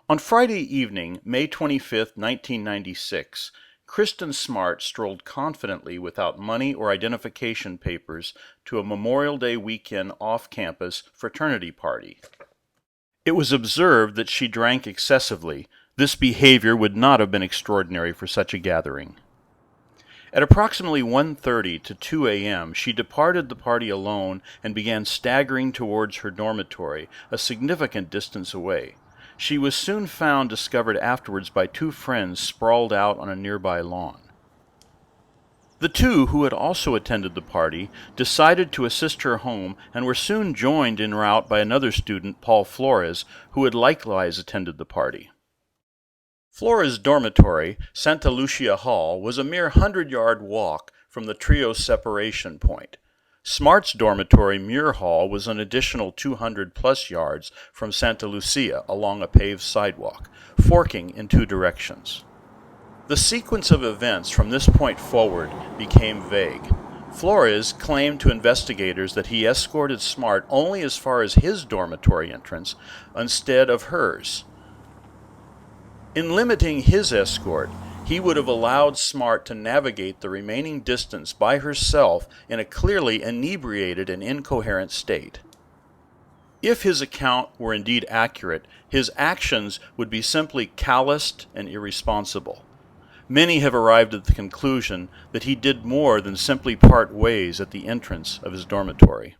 On Friday evening, May 25, 1996, Kristin Smart strolled confidently without money or identification papers to a Memorial Day weekend off-campus fraternity party. It was observed that she drank excessively. This behavior would not have been extraordinary for such a gathering. At approximately 1:30 to 2 a.m., she departed the party alone and began staggering towards her dormitory, a significant distance away. She was soon discovered afterwards by two friends sprawled out on a nearby lawn. The two, who had also attended the party, decided to assist her home and were soon joined en route by another student, Paul Flores, who had likewise attended the party. Flores' dormitory, Santa Lucia Hall, was a mere 100-yard walk from the trio's separation point. Smart's dormitory, Muir Hall, was an additional 200-plus yards from Santa Lucia along a paved sidewalk, forking in two directions. The sequence of events from this point forward became vague. Flores claimed to investigators that he escorted Smart only as far as his dormitory entrance instead of hers. In limiting his escort, he would have allowed Smart to navigate the remaining distance by herself in a clearly inebriated and incoherent state. If his account were indeed accurate, his actions would be simply calloused and irresponsible. Many have arrived at the conclusion that he did more than simply part ways at the entrance of his dormitory.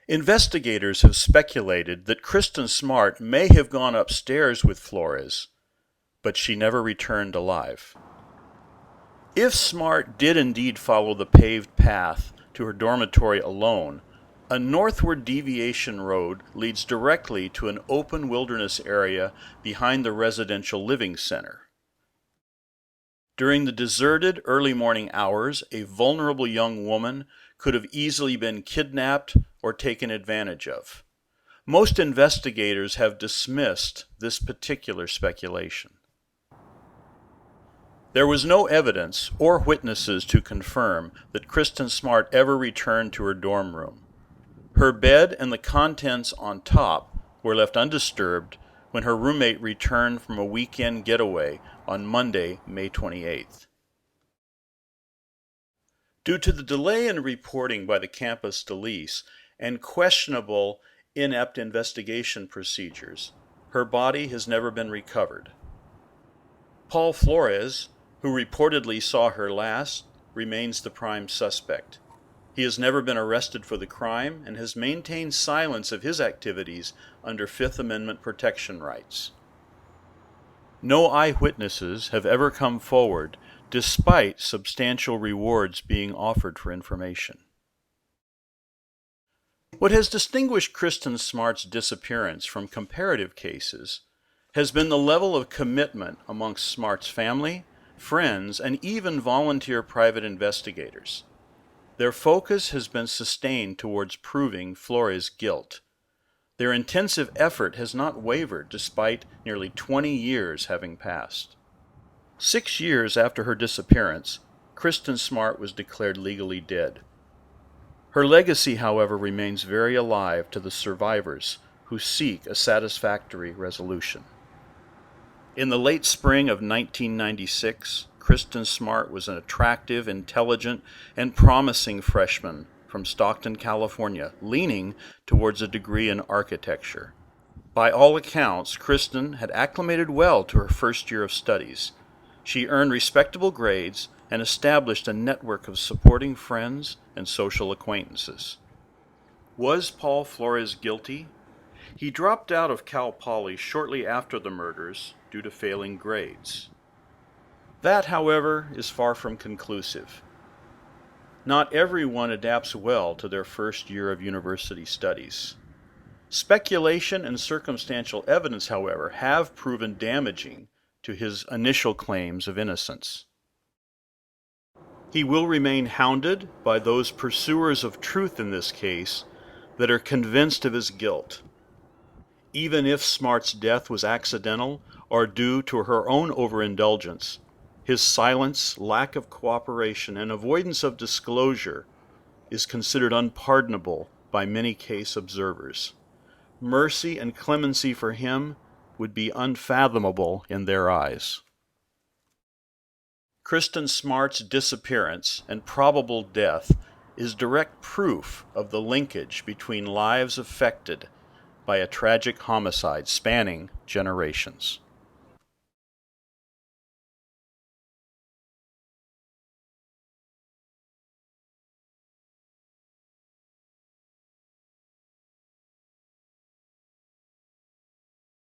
Investigators have speculated that Kristin Smart may have gone upstairs with Flores, but she never returned alive. If Smart did indeed follow the paved path to her dormitory alone, a northward deviation road leads directly to an open wilderness area behind the residential living center. During the deserted early morning hours, a vulnerable young woman could have easily been kidnapped or taken advantage of. Most investigators have dismissed this particular speculation. There was no evidence or witnesses to confirm that Kristin Smart ever returned to her dorm room. Her bed and the contents on top were left undisturbed when her roommate returned from a weekend getaway on Monday, May 28th. Due to the delay in reporting by the campus police and questionable, inept investigation procedures, her body has never been recovered. Paul Flores, who reportedly saw her last, remains the prime suspect. He has never been arrested for the crime and has maintained silence of his activities under Fifth Amendment protection rights. No eyewitnesses have ever come forward despite substantial rewards being offered for information. What has distinguished Kristin Smart's disappearance from comparative cases has been the level of commitment amongst Smart's family, friends, and even volunteer private investigators. Their focus has been sustained towards proving Flores' guilt. Their intensive effort has not wavered despite nearly 20 years having passed. 6 years after her disappearance, Kristin Smart was declared legally dead. Her legacy, however, remains very alive to the survivors who seek a satisfactory resolution. In the late spring of 1996, Kristin Smart was an attractive, intelligent, and promising freshman from Stockton, California, leaning towards a degree in architecture. By all accounts, Kristin had acclimated well to her first year of studies. She earned respectable grades and established a network of supporting friends and social acquaintances. Was Paul Flores guilty? He dropped out of Cal Poly shortly after the murders due to failing grades. That, however, is far from conclusive. Not everyone adapts well to their first year of university studies. Speculation and circumstantial evidence, however, have proven damaging to his initial claims of innocence. He will remain hounded by those pursuers of truth in this case that are convinced of his guilt. Even if Smart's death was accidental or due to her own overindulgence, his silence, lack of cooperation, and avoidance of disclosure is considered unpardonable by many case observers. Mercy and clemency for him would be unfathomable in their eyes. Kristin Smart's disappearance and probable death is direct proof of the linkage between lives affected by a tragic homicide spanning generations.